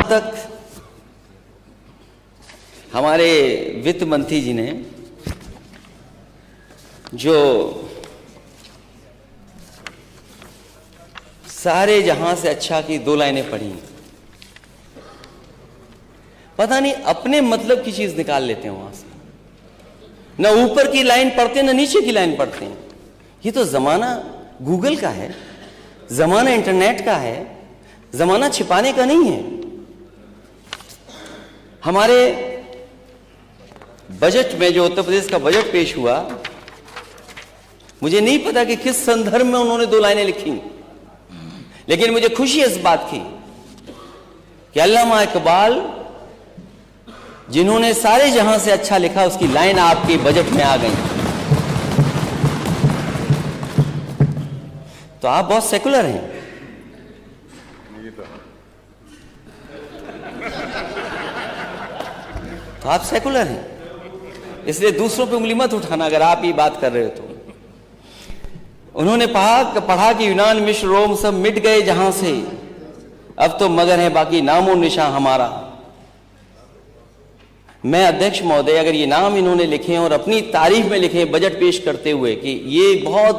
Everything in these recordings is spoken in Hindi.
तक हमारे वित्त मंत्री जी ने जो सारे जहां से अच्छा की 2 लाइनें पढ़ी, पता नहीं अपने मतलब की चीज निकाल लेते हैं वहां से, न ऊपर की लाइन पढ़ते न नीचे की लाइन पढ़ते हैं। ये तो जमाना गूगल का है, जमाना इंटरनेट का है, जमाना छिपाने का नहीं है। हमारे बजट में जो उत्तर प्रदेश का बजट पेश हुआ, मुझे नहीं पता कि किस संदर्भ में उन्होंने 2 लाइनें लिखी, लेकिन मुझे खुशी इस बात की कि अल्लामा इकबाल जिन्होंने सारे जहां से अच्छा लिखा, उसकी लाइन आपके बजट में आ गई। तो आप बहुत सेकुलर हैं। तो आप सेकुलर हैं, इसलिए दूसरों पे उंगली मत उठाना अगर आप ये बात कर रहे हो तो। उन्होंने पढ़ा कि यूनान, मिस्र, रोम सब मिट गए जहां से, अब तो मगर है बाकी नामो निशान हमारा। मैं अध्यक्ष महोदय, अगर ये नाम इन्होंने लिखे हैं और अपनी तारीफ में लिखे हैं बजट पेश करते हुए कि ये बहुत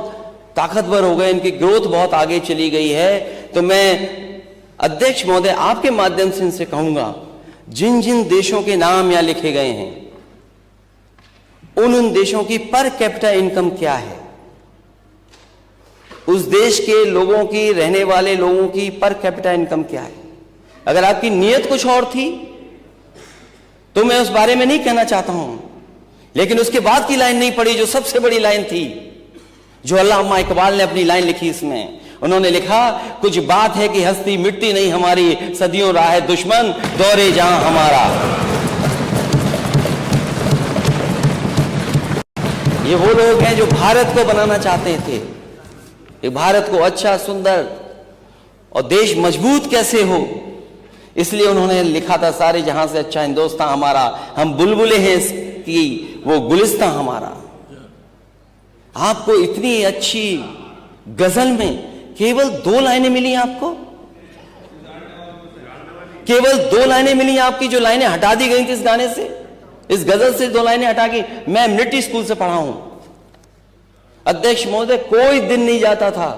ताकतवर हो गए, इनकी ग्रोथ बहुत आगे चली गई है, तो मैं अध्यक्ष महोदय आपके माध्यम से इनसे कहूंगा, जिन जिन देशों के नाम यहां लिखे गए हैं उन देशों की पर कैपिटा इनकम क्या है, उस देश के लोगों की, रहने वाले लोगों की पर कैपिटा इनकम क्या है। अगर आपकी नीयत कुछ और थी तो मैं उस बारे में नहीं कहना चाहता हूं, लेकिन उसके बाद की लाइन नहीं पढ़ी जो सबसे बड़ी लाइन थी, जो अल्लामा इकबाल ने अपनी लाइन लिखी। इसमें उन्होंने लिखा, कुछ बात है कि हस्ती मिटती नहीं हमारी, सदियों राह है दुश्मन दौरे जहां हमारा। ये वो लोग हैं जो भारत को बनाना चाहते थे, ये भारत को अच्छा, सुंदर और देश मजबूत कैसे हो, इसलिए उन्होंने लिखा था, सारे जहां से अच्छा हिंदुस्तान हमारा, हम बुलबुले हैं इसकी, वो गुलिस्तान हमारा। आपको इतनी अच्छी गजल में केवल 2 लाइनें मिली आपको, केवल 2 लाइनें मिली आपकी, जो लाइनें हटा दी गई थी इस गाने से, इस गजल से 2 लाइनें हटा के। मैं मिलिट्री स्कूल से पढ़ा हूं अध्यक्ष महोदय, कोई दिन नहीं जाता था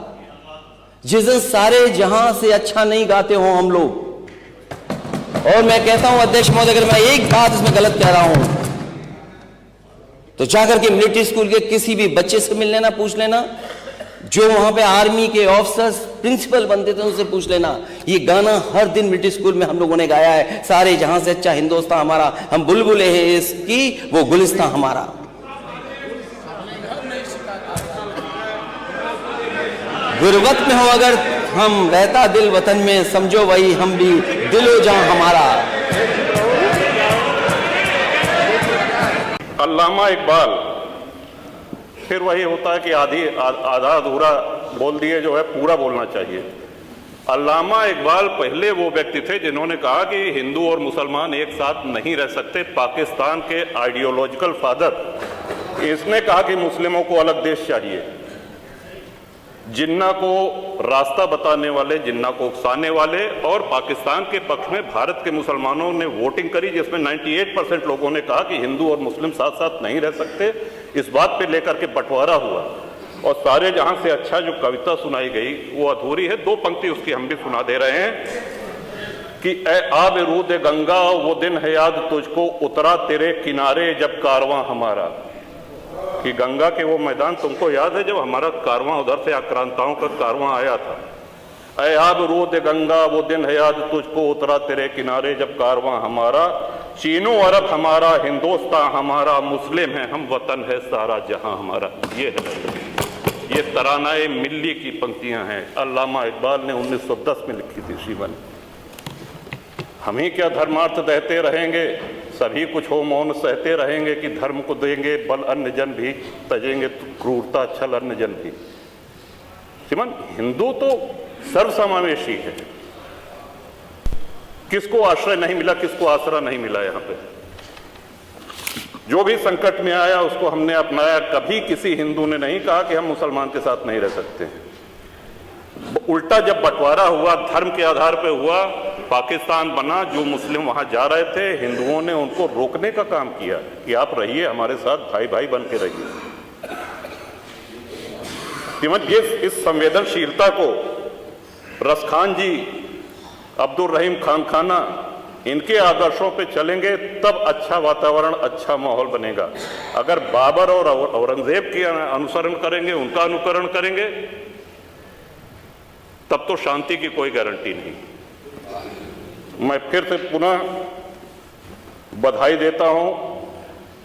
जिस दिन सारे जहां से अच्छा नहीं गाते हो हम लोग। और मैं कहता हूं अध्यक्ष महोदय, अगर मैं एक बात इसमें गलत कह रहा हूं तो जाकर के मिलिट्री स्कूल के किसी भी बच्चे से मिल लेना, पूछ लेना, जो वहां पे आर्मी के ऑफिसर्स प्रिंसिपल बनते थे उनसे पूछ लेना। ये गाना हर दिन मिलिट्री स्कूल में हम लोगों ने गाया है, सारे जहां से अच्छा हिंदुस्तान हमारा, हम बुलबुले हैं इसकी, वो गुलिस्तान हमारा। गुरबत में हो अगर हम, रहता दिल वतन में, समझो वही हम भी, दिलो जहां हमारा। अल्लामा इकबाल, फिर वही होता है कि आधा अधूरा बोल दिए, जो है पूरा बोलना चाहिए। अल्लामा इकबाल पहले वो व्यक्ति थे जिन्होंने कहा कि हिंदू और मुसलमान एक साथ नहीं रह सकते। पाकिस्तान के आइडियोलॉजिकल फादर, इसने कहा कि मुस्लिमों को अलग देश चाहिए। जिन्ना को रास्ता बताने वाले, जिन्ना को उकसाने वाले, और पाकिस्तान के पक्ष में भारत के मुसलमानों ने वोटिंग करी, जिसमें 98% लोगों ने कहा कि हिंदू और मुस्लिम साथ साथ नहीं रह सकते। इस बात पे लेकर के बंटवारा हुआ, और सारे जहां से अच्छा जो कविता सुनाई गई वो अधूरी है। 2 पंक्ति उसकी हम भी सुना दे रहे हैं कि ए आब रूद गंगा, वो दिन है याद तुझको, उतरा तेरे किनारे जब कारवां हमारा। कि गंगा के वो मैदान तुमको याद है जब हमारा कारवां उधर से आक्रांताओं का कारवां आया था। ऐ आब रूद गंगा, वो दिन है याद तुझको, उतरा तेरे किनारे जब कारवां हमारा। चीनो अरब हमारा, हिंदुस्तान हमारा, मुस्लिम है हम, वतन है सारा जहां हमारा। ये तरानाए मिल्ली की पंक्तियां हैं, अल्लामा इकबाल ने 1910 में लिखी थी शिवन। हम ही क्या धर्मार्थ देते रहेंगे, सभी कुछ हो मौन सहते रहेंगे, कि धर्म को देंगे बल अन्य जन भी, तजेंगे क्रूरता छल अन्य जन भी। सिमन, हिंदू तो सर्वसमावेशी है, किसको आश्रय नहीं मिला, किसको आसरा नहीं मिला। यहाँ पे जो भी संकट में आया उसको हमने अपनाया। कभी किसी हिंदू ने नहीं कहा कि हम मुसलमान के साथ नहीं रह सकते हैं। उल्टा जब बंटवारा हुआ, धर्म के आधार पर हुआ, पाकिस्तान बना, जो मुस्लिम वहां जा रहे थे, हिंदुओं ने उनको रोकने का काम किया कि आप रहिए हमारे साथ, भाई भाई बन के रहिए। इस संवेदनशीलता को रसखान जी, अब्दुल रहीम खान खाना, इनके आदर्शों पे चलेंगे तब अच्छा वातावरण, अच्छा माहौल बनेगा। अगर बाबर और औरंगजेब के अनुसरण करेंगे, उनका अनुकरण करेंगे, तब तो शांति की कोई गारंटी नहीं। मैं फिर से पुनः बधाई देता हूं,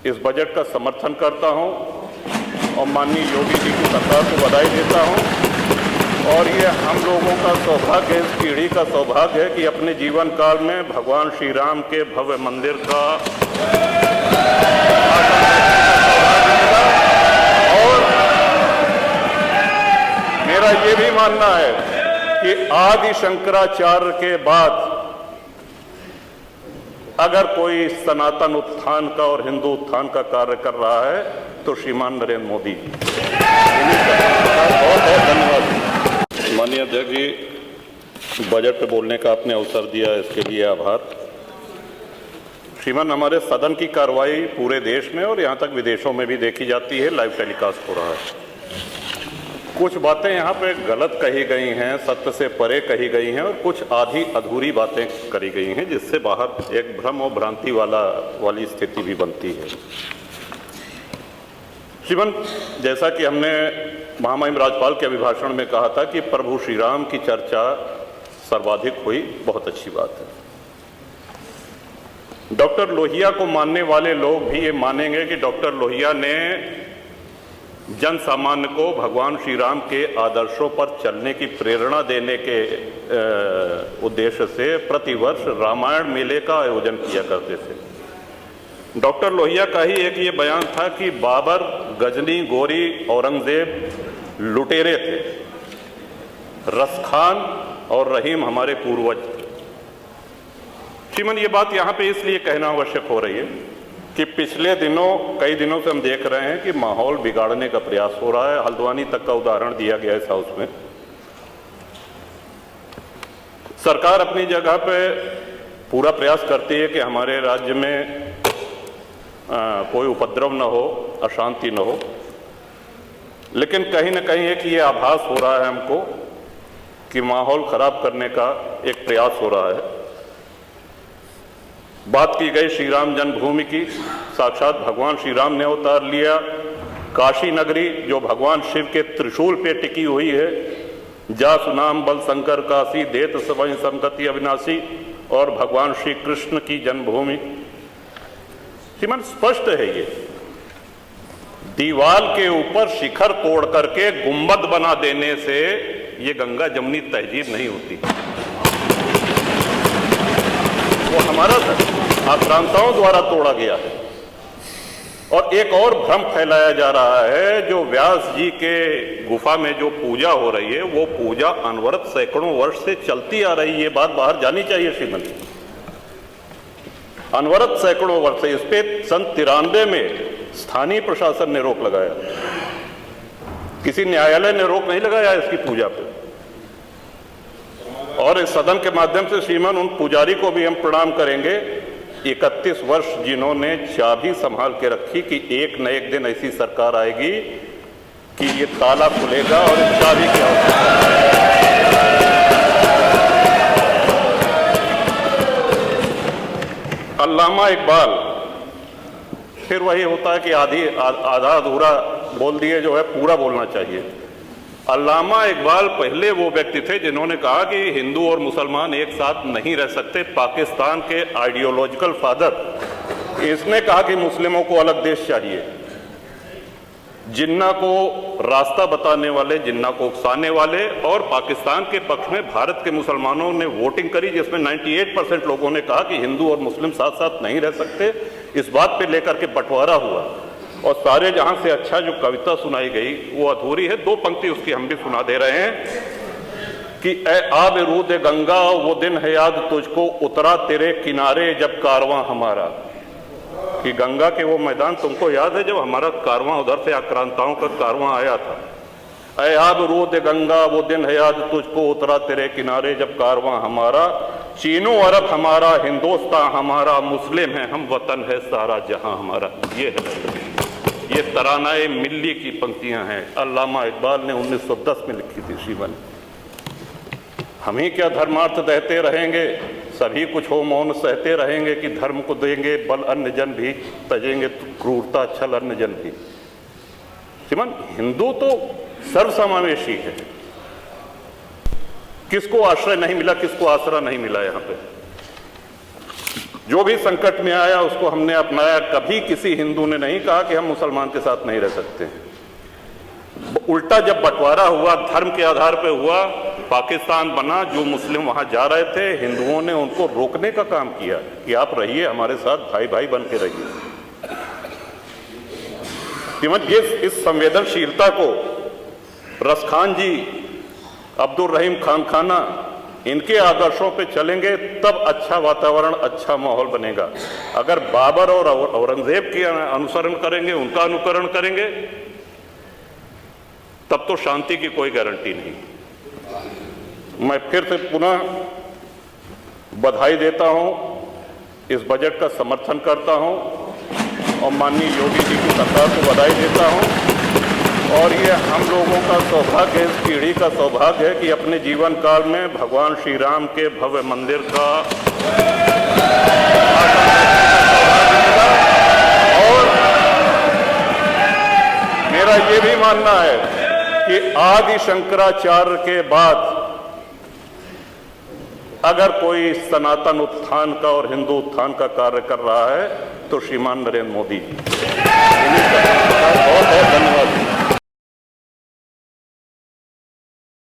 इस बजट का समर्थन करता हूं और माननीय योगी जी की सरकार को बधाई देता हूं। और ये हम लोगों का सौभाग्य, इस पीढ़ी का सौभाग्य है कि अपने जीवन काल में भगवान श्री राम के भव्य मंदिर का और मेरा ये भी मानना है कि आदि शंकराचार्य के बाद अगर कोई सनातन उत्थान का और हिंदू उत्थान का कार्य कर रहा है तो श्रीमान नरेंद्र मोदी जी। बहुत बहुत धन्यवाद। माननीय अध्यक्ष जी, बजट पे बोलने का आपने अवसर दिया, इसके लिए आभार। श्रीमान, हमारे सदन की कार्रवाई पूरे देश में और यहाँ तक विदेशों में भी देखी जाती है, लाइव टेलीकास्ट हो रहा है। कुछ बातें यहाँ पे गलत कही गई हैं, सत्य से परे कही गई हैं, और कुछ आधी अधूरी बातें करी गई हैं, जिससे बाहर एक भ्रम और भ्रांति वाली स्थिति भी बनती है। श्रीमान, जैसा कि हमने महामहिम राज्यपाल के अभिभाषण में कहा था कि प्रभु श्री राम की चर्चा सर्वाधिक हुई, बहुत अच्छी बात है। डॉक्टर लोहिया को मानने वाले लोग भी ये मानेंगे कि डॉक्टर लोहिया ने जन सामान्य को भगवान श्री राम के आदर्शों पर चलने की प्रेरणा देने के उद्देश्य से प्रतिवर्ष रामायण मेले का आयोजन किया करते थे। डॉक्टर लोहिया का ही एक ये बयान था कि बाबर, गजनी, गोरी, औरंगजेब लुटेरे थे, रसखान और रहीम हमारे पूर्वज थे। श्रीमान, ये बात यहाँ पे इसलिए कहना आवश्यक हो रही है कि पिछले दिनों, कई दिनों से हम देख रहे हैं कि माहौल बिगाड़ने का प्रयास हो रहा है। हल्द्वानी तक का उदाहरण दिया गया इस हाउस में। सरकार अपनी जगह पे पूरा प्रयास करती है कि हमारे राज्य में कोई उपद्रव न हो, अशांति न हो, लेकिन कहीं न कहीं एक ये आभास हो रहा है हमको कि माहौल खराब करने का एक प्रयास हो रहा है। बात की गई श्री राम जन्मभूमि की, साक्षात भगवान श्री राम ने अवतार लिया। काशी नगरी जो भगवान शिव के त्रिशूल पे टिकी हुई है, जा सुनाम बल शंकर काशी, देत सबहि संगति अविनाशी, और भगवान श्री कृष्ण की जन्मभूमि। श्रीमान, स्पष्ट है ये दीवाल के ऊपर शिखर तोड़ करके गुंबद बना देने से ये गंगा जमुनी तहजीब नहीं होती। वो हमारा आक्रांताओं द्वारा तोड़ा गया है। और एक और भ्रम फैलाया जा रहा है, जो व्यास जी के गुफा में जो पूजा हो रही है, वो पूजा अनवरत सैकड़ों वर्ष से चलती आ रही है। ये बात बाहर जानी चाहिए श्रीमती। अनवरत सैकड़ों वर्ष से, इस पे सन 93 में स्थानीय प्रशासन ने रोक लगाया, किसी न्यायालय ने रोक नहीं लगाया इसकी पूजा पे। और इस सदन के माध्यम से श्रीमान उन पुजारी को भी हम प्रणाम करेंगे, 31 वर्ष जिन्होंने चाबी संभाल के रखी कि एक न एक दिन ऐसी सरकार आएगी कि ये ताला खुलेगा और इस चाबी की आवश्यकता है। अल्लामा इकबाल, फिर वही होता है कि आधा अधूरा बोल दिए जो है पूरा बोलना चाहिए। अल्लामा इकबाल पहले वो व्यक्ति थे जिन्होंने कहा कि हिंदू और मुसलमान एक साथ नहीं रह सकते। पाकिस्तान के आइडियोलॉजिकल फादर, इसने कहा कि मुस्लिमों को अलग देश चाहिए। जिन्ना को रास्ता बताने वाले, जिन्ना को उकसाने वाले, और पाकिस्तान के पक्ष में भारत के मुसलमानों ने वोटिंग करी जिसमें 98% लोगों ने कहा कि हिंदू और मुस्लिम साथ साथ नहीं रह सकते। इस बात पे लेकर के बंटवारा हुआ और सारे जहां से अच्छा जो कविता सुनाई गई वो अधूरी है। 2 पंक्ति उसकी हम भी सुना दे रहे हैं कि ए आब रूद गंगा, वो दिन है याद तुझको, उतरा तेरे किनारे जब कारवां हमारा। कि गंगा के वो मैदान तुमको याद है जब हमारा कारवां उधर से आक्रांताओं का कारवां आया था। ए आब रूद गंगा, वो दिन है याद तुझको, उतरा तेरे किनारे जब कारवां हमारा। चीनो अरब हमारा, हिंदुस्तान हमारा, मुस्लिम है हम, वतन है सारा जहां हमारा। ये है, ये तरानाए मिल्ली की पंक्तियां हैं, अल्लामा इकबाल ने 1910 में लिखी थी शिवन। हम ही क्या धर्मार्थ देते रहेंगे, सभी कुछ हो मौन सहते रहेंगे, कि धर्म को देंगे बल अन्य जन भी तजेंगे क्रूरता छल अन्य जन भी। श्रीमान, हिंदू तो सर्वसमावेशी है, किसको आश्रय नहीं मिला, किसको आसरा नहीं मिला। यहां पे जो भी संकट में आया उसको हमने अपनाया। कभी किसी हिंदू ने नहीं कहा कि हम मुसलमान के साथ नहीं रह सकते हैं। उल्टा जब बंटवारा हुआ, धर्म के आधार पर हुआ, पाकिस्तान बना, जो मुस्लिम वहां जा रहे थे, हिंदुओं ने उनको रोकने का काम किया कि आप रहिए हमारे साथ, भाई भाई बन के रहिए। ये इस संवेदनशीलता को रसखान जी, अब्दुल रहीम खान खाना, इनके आदर्शों पे चलेंगे तब अच्छा वातावरण, अच्छा माहौल बनेगा। अगर बाबर और औरंगजेब के अनुसरण करेंगे, उनका अनुकरण करेंगे, तब तो शांति की कोई गारंटी नहीं। मैं फिर से पुनः बधाई देता हूं, इस बजट का समर्थन करता हूं और माननीय योगी जी की सरकार को बधाई देता हूं। और ये हम लोगों का सौभाग्य है, इस पीढ़ी का सौभाग्य है कि अपने जीवन काल में भगवान श्री राम के भव्य मंदिर का और मेरा ये भी मानना है कि आदि शंकराचार्य के बाद अगर कोई सनातन उत्थान का और हिंदू उत्थान का कार्य कर रहा है तो श्रीमान नरेंद्र मोदी जी। बहुत बहुत धन्यवाद।